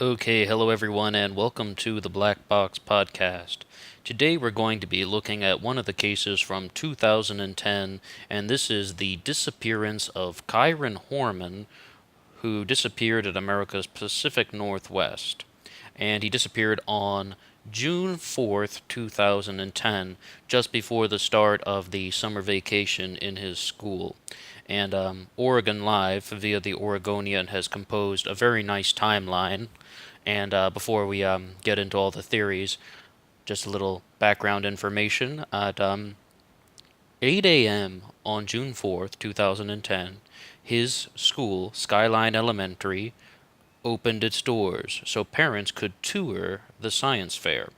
Okay, hello everyone, and welcome to the Black Box Podcast. Today we're going to be looking at one of the cases from 2010, and this is the disappearance of Kyron Horman, who disappeared at America's Pacific Northwest. And he disappeared on June 4th, 2010, just before the start of the summer vacation in his school. And Oregon Live, via the Oregonian, has composed a very nice timeline. And before we get into all the theories, just a little background information. At 8 a.m. on June 4th, 2010, his school, Skyline Elementary, opened its doors so parents could tour the science fair.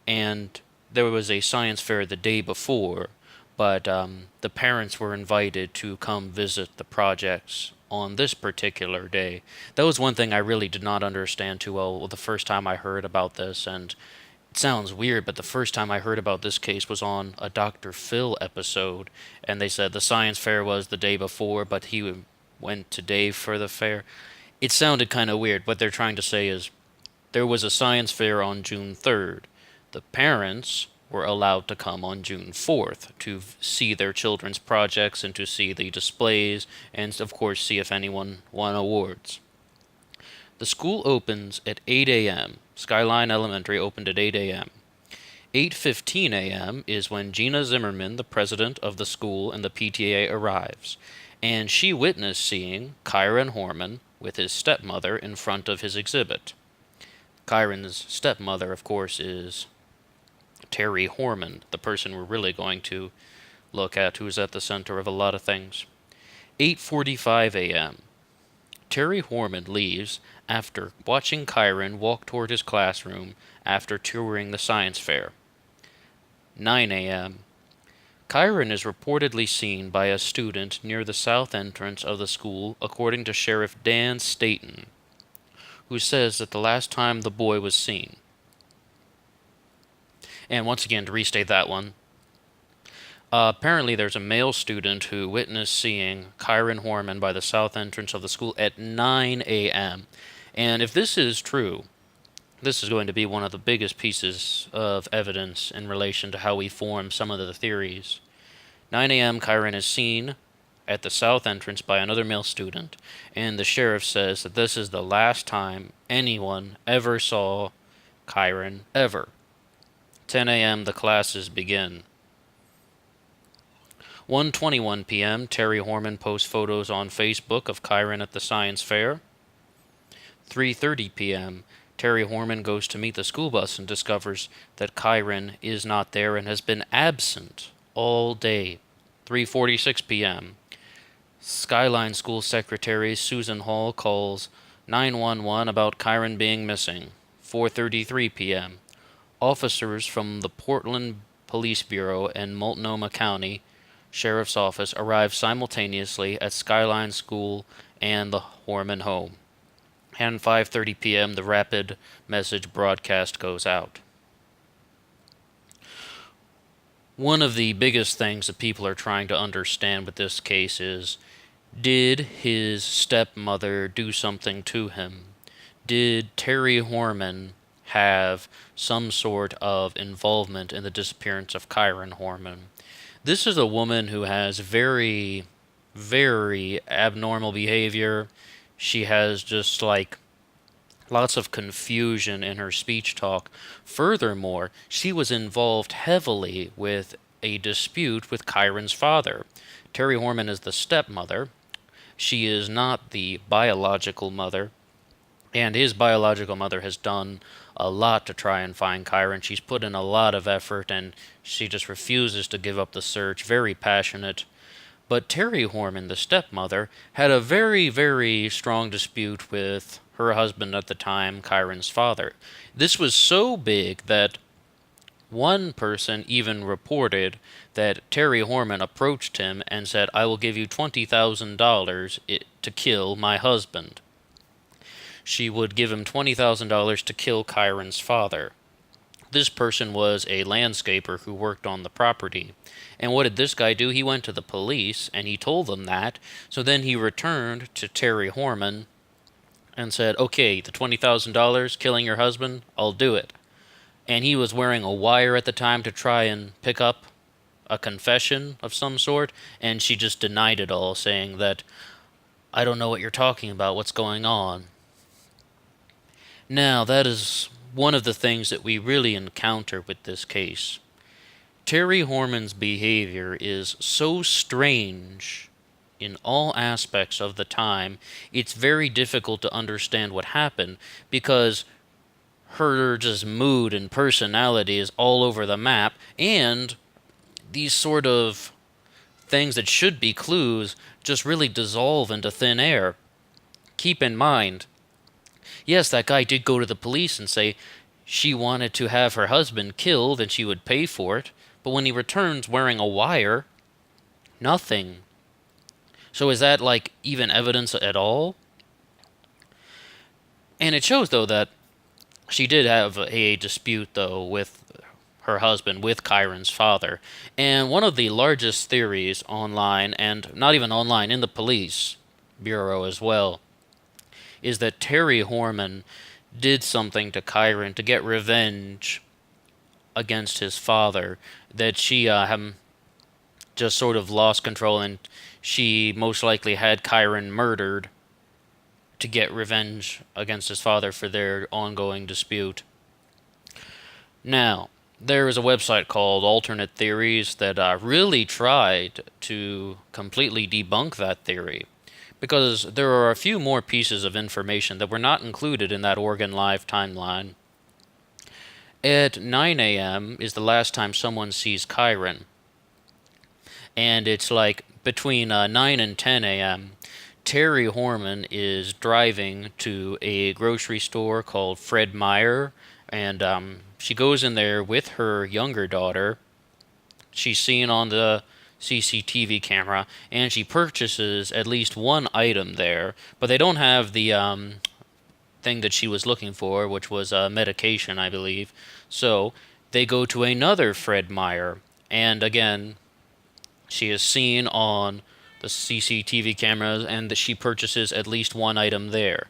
And there was a science fair the day before, but the parents were invited to come visit the projects on this particular day. That was one thing I really did not understand too well the first time I heard about this, and it sounds weird, but the first time I heard about this case was on a Dr. Phil episode, and they said the science fair was the day before, but he went today for the fair. It sounded kind of weird. What they're trying to say is there was a science fair on June 3rd. The parents were allowed to come on June 4th to see their children's projects and to see the displays and, of course, see if anyone won awards. The school opens at 8 a.m. Skyline Elementary opened at 8 a.m. 8:15 a.m. is when Gina Zimmerman, the president of the school and the PTA, arrives, and she witnessed seeing Kyron Horman with his stepmother in front of his exhibit. Kyron's stepmother, of course, is Terri Horman, the person we're really going to look at, who's at the center of a lot of things. 8:45 a.m. Terri Horman leaves after watching Kyron walk toward his classroom after touring the science fair. 9 a.m. Kyron is reportedly seen by a student near the south entrance of the school, according to Sheriff Dan Staton, who says that the last time the boy was seen. And once again, to restate that one, apparently there's a male student who witnessed seeing Kyron Horman by the south entrance of the school at 9 a.m. And if this is true, this is going to be one of the biggest pieces of evidence in relation to how we form some of the theories. 9 a.m. Kyron is seen at the south entrance by another male student, and the sheriff says that this is the last time anyone ever saw Kyron, ever. 10 a.m. the classes begin. 1:21 p.m. Terri Horman posts photos on Facebook of Kyron at the science fair. 3:30 p.m. Terri Horman goes to meet the school bus and discovers that Kyron is not there and has been absent all day. 3:46 p.m. Skyline School Secretary Susan Hall calls 911 about Kyron being missing. 4:33 p.m. Officers from the Portland Police Bureau and Multnomah County Sheriff's Office arrive simultaneously at Skyline School and the Horman home. And 5:30 p.m. the rapid message broadcast goes out. One of the biggest things that people are trying to understand with this case is, did his stepmother do something to him? Did Terri Horman have some sort of involvement in the disappearance of Kyron Horman? This is a woman who has very, very abnormal behavior. She has just like lots of confusion in her speech talk. Furthermore, she was involved heavily with a dispute with Kyron's father. Terri Horman is the stepmother. She is not the biological mother, and his biological mother has done a lot to try and find Kyron. She's put in a lot of effort, and she just refuses to give up the search. Very passionate. But Terri Horman, the stepmother, had a very, very strong dispute with her husband at the time, Kyron's father. This was so big that one person even reported that Terri Horman approached him and said, "I will give you $20,000 to kill my husband." She would give him $20,000 to kill Kyron's father. This person was a landscaper who worked on the property. And what did this guy do? He went to the police and he told them that. So then he returned to Terri Horman and said, okay, the $20,000 killing your husband, I'll do it. And he was wearing a wire at the time to try and pick up a confession of some sort, and she just denied it all, saying that, I don't know what you're talking about, what's going on? Now, that is one of the things that we really encounter with this case. Terri Horman's behavior is so strange in all aspects of the time, it's very difficult to understand what happened because her just mood and personality is all over the map, and these sort of things that should be clues just really dissolve into thin air. Keep in mind, yes, that guy did go to the police and say she wanted to have her husband killed and she would pay for it, but when he returns wearing a wire, nothing. So is that like even evidence at all? And it shows though that she did have a dispute though with her husband, with Kyron's father. And one of the largest theories online, and not even online, in the police bureau as well, is that Terri Horman did something to Kyron to get revenge against his father, that she just sort of lost control, and she most likely had Kyron murdered to get revenge against his father for their ongoing dispute. Now, there is a website called Alternate Theories that really tried to completely debunk that theory, because there are a few more pieces of information that were not included in that Oregon Live timeline. At 9 a.m. is the last time someone sees Kyron, and it's like between 9 and 10 a.m., Terri Horman is driving to a grocery store called Fred Meyer, and she goes in there with her younger daughter. She's seen on the CCTV camera, and she purchases at least one item there, but they don't have the thing that she was looking for, which was medication, I believe. So they go to another Fred Meyer, and again, she is seen on the CCTV cameras, and that she purchases at least one item there.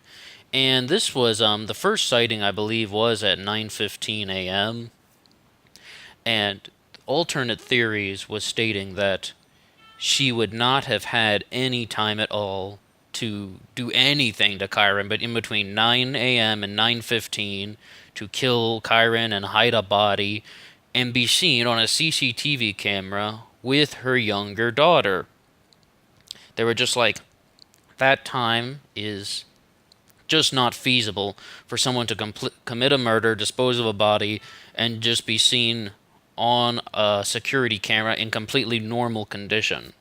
And this was the first sighting, I believe, was at 9:15 a.m. And alternate theories was stating that she would not have had any time at all to do anything to Kyron, but in between 9 a.m. and 9:15 to kill Kyron and hide a body and be seen on a CCTV camera with her younger daughter. They were just like, that time is just not feasible for someone to commit a murder, dispose of a body, and just be seen on a security camera in completely normal condition.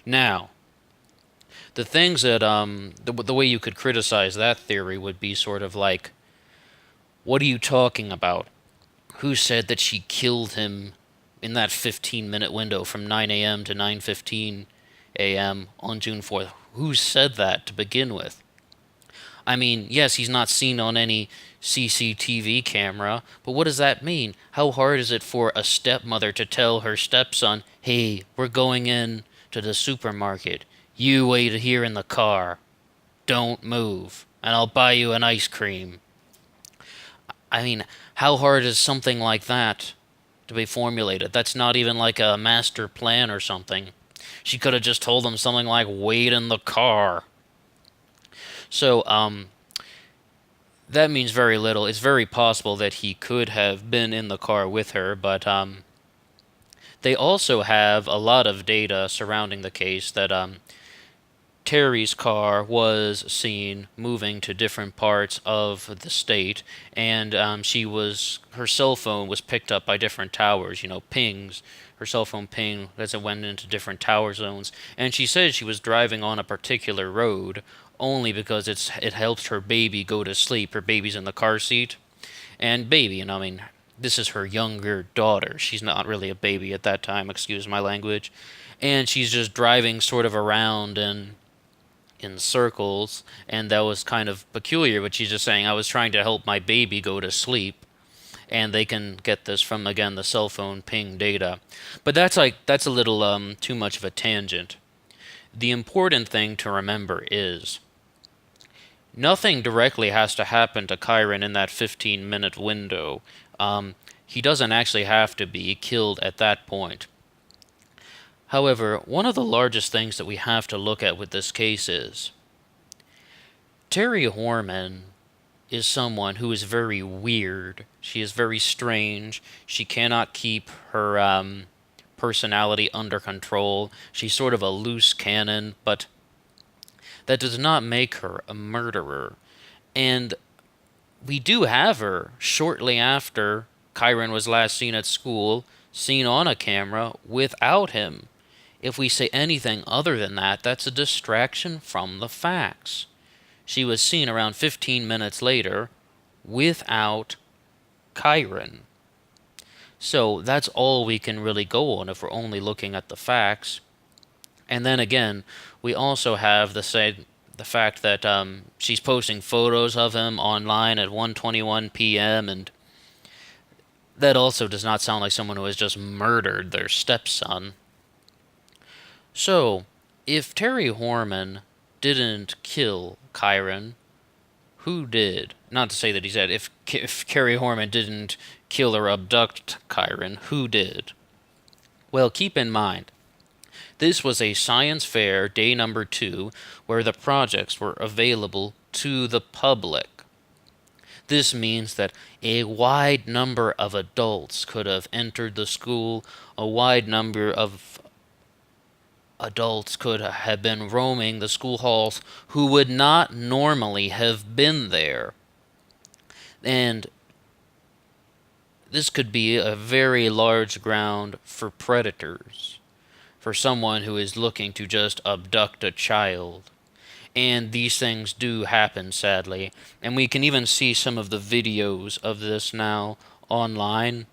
Now, the things that, the way you could criticize that theory would be sort of like, what are you talking about? Who said that she killed him in that 15-minute window from 9 a.m. to 9:15 a.m. on June 4th? Who said that to begin with? I mean, yes, he's not seen on any CCTV camera, but what does that mean? How hard is it for a stepmother to tell her stepson, hey, we're going in to the supermarket. You wait here in the car. Don't move, and I'll buy you an ice cream. I mean, how hard is something like that to be formulated? That's not even like a master plan or something. She could have just told him something like, wait in the car. So, that means very little. It's very possible that he could have been in the car with her, but they also have a lot of data surrounding the case that Terry's car was seen moving to different parts of the state, and her cell phone was picked up by different towers, pings. Her cell phone ping as it went into different tower zones, and she said she was driving on a particular road only because it helps her baby go to sleep. Her baby's in the car seat, and baby, this is her younger daughter. She's not really a baby at that time, excuse my language, and she's just driving sort of around in circles, and that was kind of peculiar, but she's just saying, I was trying to help my baby go to sleep. And they can get this from, again, the cell phone ping data. But that's a little too much of a tangent. The important thing to remember is Nothing directly has to happen to Kyron in that 15-minute window. He doesn't actually have to be killed at that point. However, one of the largest things that we have to look at with this case is Terri Horman is someone who is very weird. She is very strange. She cannot keep her personality under control. She's sort of a loose cannon, but that does not make her a murderer. And we do have her shortly after Kyron was last seen at school, seen on a camera without him. If we say anything other than that, that's a distraction from the facts. She was seen around 15 minutes later without Kyron. So that's all we can really go on if we're only looking at the facts. And then again, we also have the fact that she's posting photos of him online at 1:21 p.m. and that also does not sound like someone who has just murdered their stepson. So, if Terri Horman didn't kill Kyron, who did? Not to say that he said, if Terri Horman didn't kill or abduct Kyron, who did? Well, keep in mind, this was a science fair day number 2 where the projects were available to the public. This means that a wide number of adults could have entered the school, a wide number of adults could have been roaming the school halls who would not normally have been there. And this could be a very large ground for predators, for someone who is looking to just abduct a child. And these things do happen, sadly. And we can even see some of the videos of this now online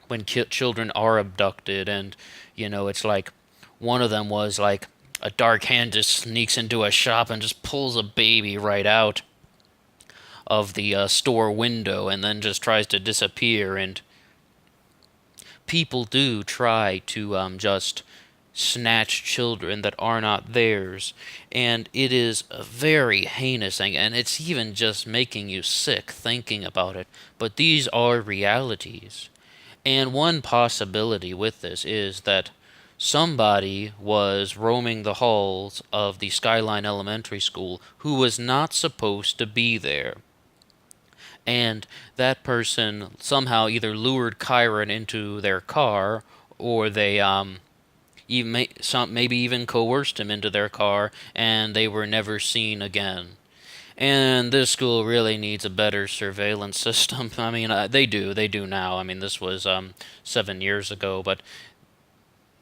when children are abducted. And, it's like one of them was like a dark hand just sneaks into a shop and just pulls a baby right out of the store window and then just tries to disappear. And people do try to just snatch children that are not theirs, and it is a very heinous thing, and it's even just making you sick thinking about it. But these are realities, and one possibility with this is that somebody was roaming the halls of the Skyline Elementary School who was not supposed to be there. And that person somehow either lured Kyron into their car, or they maybe even coerced him into their car, and they were never seen again. And this school really needs a better surveillance system. I mean, they do now. I mean, this was 7 years ago, but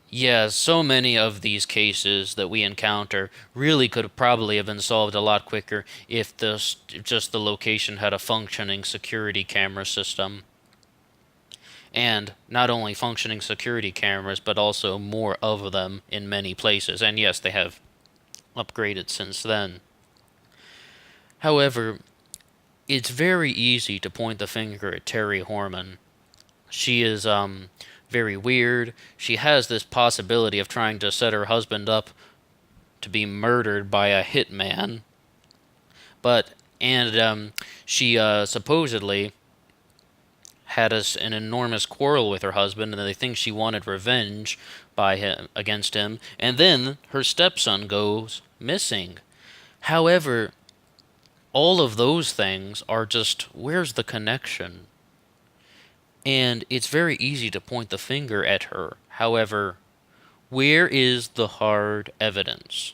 yeah, so many of these cases that we encounter really could probably have been solved a lot quicker if just the location had a functioning security camera system. And not only functioning security cameras, but also more of them in many places. And yes, they have upgraded since then. However, it's very easy to point the finger at Terri Horman. She is very weird. She has this possibility of trying to set her husband up to be murdered by a hitman. She supposedly had an enormous quarrel with her husband, and they think she wanted revenge against him. And then her stepson goes missing. However, all of those things are just, where's the connection? And it's very easy to point the finger at her. However, where is the hard evidence?